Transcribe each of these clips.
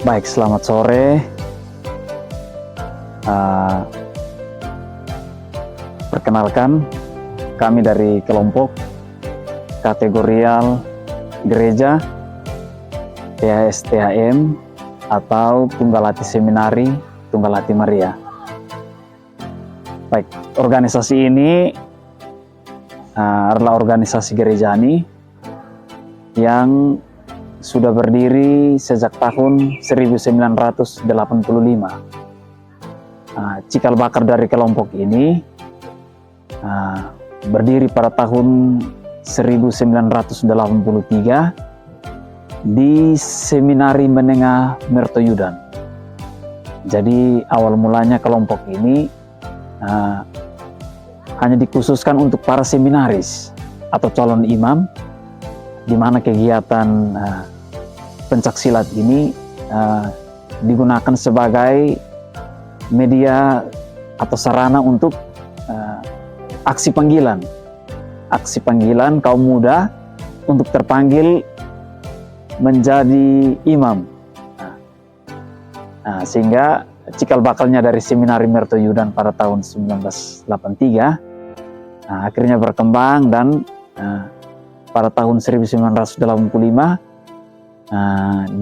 Baik, selamat sore. Perkenalkan, kami dari kelompok kategorial gereja THS-THM atau Tunggal Hati Seminari Tunggal Hati Maria. Baik, organisasi ini adalah organisasi gerejani yang sudah berdiri sejak tahun 1985. Cikal bakal dari kelompok ini berdiri pada tahun 1983 di Seminari Menengah Mertoyudan. Jadi awal mulanya kelompok ini hanya dikhususkan untuk para seminaris atau calon imam, di mana kegiatan pencaksilat ini digunakan sebagai media atau sarana untuk aksi panggilan kaum muda untuk terpanggil menjadi imam. Sehingga cikal bakalnya dari Seminari Mertoyudan pada tahun 1983 akhirnya berkembang dan pada tahun 1985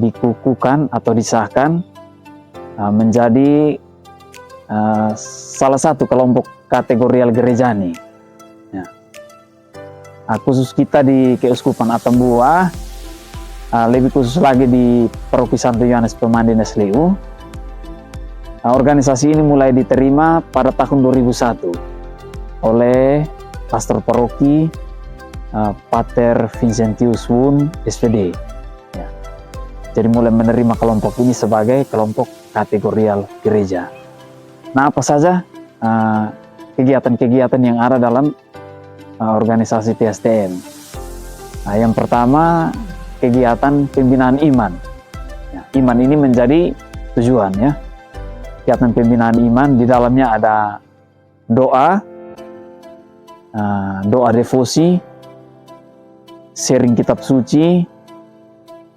dikukuhkan atau disahkan menjadi salah satu kelompok kategorial gerejani. Khusus kita di Keuskupan Atambua, lebih khusus lagi di Paroki Santo Yohanes Pemandi Nesleu. Organisasi ini mulai diterima pada tahun 2001 oleh pastor paroki Pater Vincentius Wun SPD. Jadi mulai menerima kelompok ini sebagai kelompok kategorial gereja. Nah, apa saja kegiatan-kegiatan yang ada dalam organisasi THS-THM? Yang pertama, kegiatan pembinaan iman. Iman ini menjadi tujuan ya. Kegiatan pembinaan iman di dalamnya ada doa devosi, sharing kitab suci,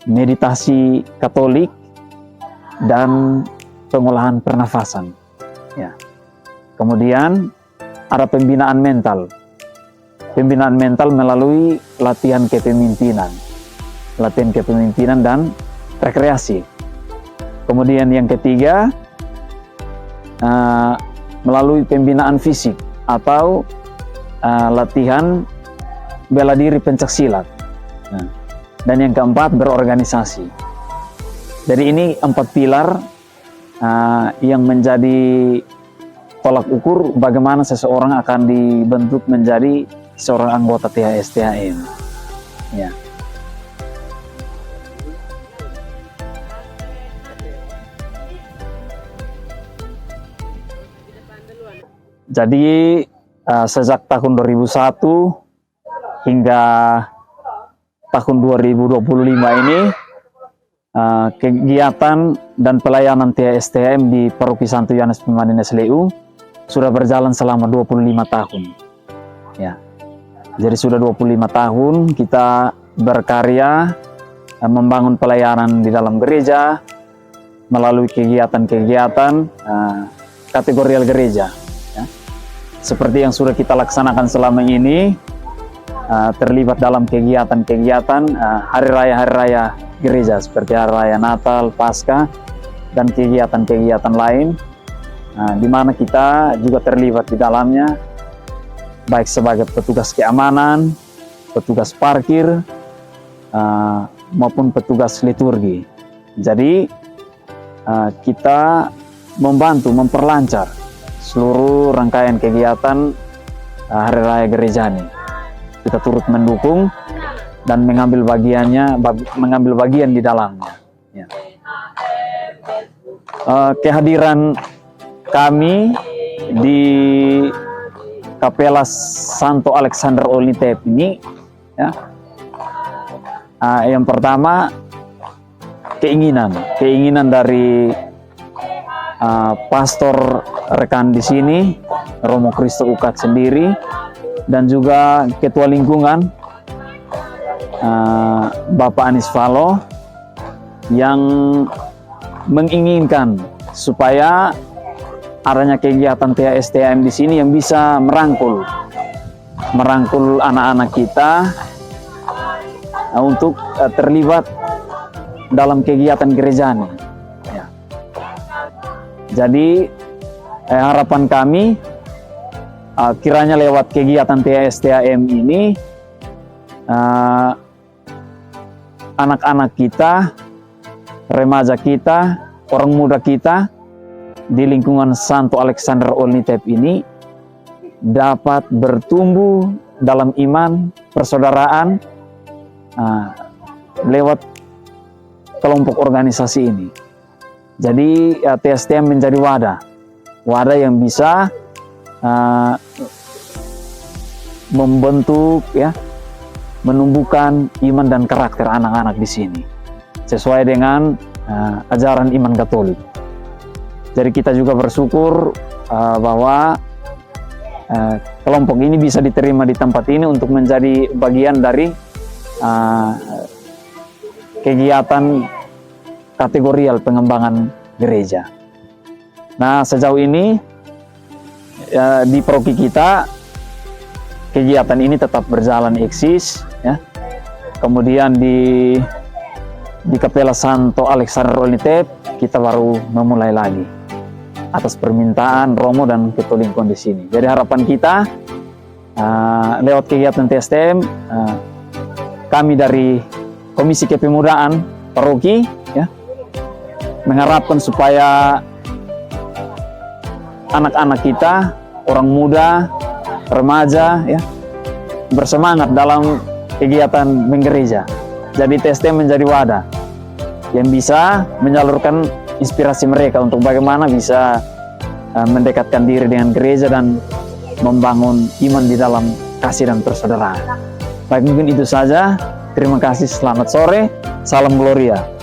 meditasi Katolik, dan pengolahan pernafasan. Kemudian ada pembinaan mental. Pembinaan mental melalui latihan kepemimpinan dan rekreasi. Kemudian yang ketiga, melalui pembinaan fisik atau latihan bela diri pencaksilat. Dan yang keempat, berorganisasi. Jadi ini 4 pilar yang menjadi tolak ukur bagaimana seseorang akan dibentuk menjadi seorang anggota THS-THM. Ya. Jadi sejak tahun 2001 hingga tahun 2025 ini kegiatan dan pelayanan THS-THM di Paroki Santo Yohanes Pemandi Nesleu sudah berjalan selama 25 tahun. Ya. Jadi sudah 25 tahun kita berkarya membangun pelayanan di dalam gereja melalui kegiatan-kegiatan kategorial gereja. Seperti yang sudah kita laksanakan selama ini, terlibat dalam kegiatan-kegiatan hari raya gereja seperti hari raya Natal, Paskah, dan kegiatan-kegiatan lain, di mana kita juga terlibat di dalamnya, baik sebagai petugas keamanan, petugas parkir, maupun petugas liturgi. Jadi kita membantu memperlancar seluruh rangkaian kegiatan hari raya gerejani. Kita turut mendukung dan mengambil bagian di dalamnya. Ya. Kehadiran kami di Kapela Santo Alexander Olitep ini, ya, yang pertama keinginan dari pastor rekan di sini, Romo Kristo Ukat sendiri, dan juga ketua lingkungan Bapak Anis Falo, yang menginginkan supaya adanya kegiatan THSTM di sini yang bisa merangkul anak-anak kita untuk terlibat dalam kegiatan gerejanya. Ya. Jadi harapan kami kiranya lewat kegiatan THSTM ini anak-anak kita, remaja kita, orang muda kita di lingkungan Santo Alexander Olnitep ini dapat bertumbuh dalam iman, persaudaraan lewat kelompok organisasi ini. Jadi THSTM menjadi wadah yang bisa membentuk, ya, menumbuhkan iman dan karakter anak-anak di sini sesuai dengan ajaran iman Katolik. Jadi kita juga bersyukur bahwa kelompok ini bisa diterima di tempat ini untuk menjadi bagian dari kegiatan kategorial pengembangan gereja. Nah, sejauh ini di paroki kita kegiatan ini tetap berjalan eksis, ya. Kemudian di Kapela Santo Alexander Olnitep kita baru memulai lagi atas permintaan Romo dan Ketua Lingkungan di sini. Jadi harapan kita lewat kegiatan THSTM kami dari Komisi Kepemudaan Paroki, ya, mengharapkan supaya anak-anak kita, orang muda, remaja, ya, bersemangat dalam kegiatan menggereja. Jadi THSTM menjadi wadah yang bisa menyalurkan inspirasi mereka untuk bagaimana bisa mendekatkan diri dengan gereja dan membangun iman di dalam kasih dan persaudaraan. Baik, mungkin itu saja. Terima kasih, selamat sore, salam Gloria.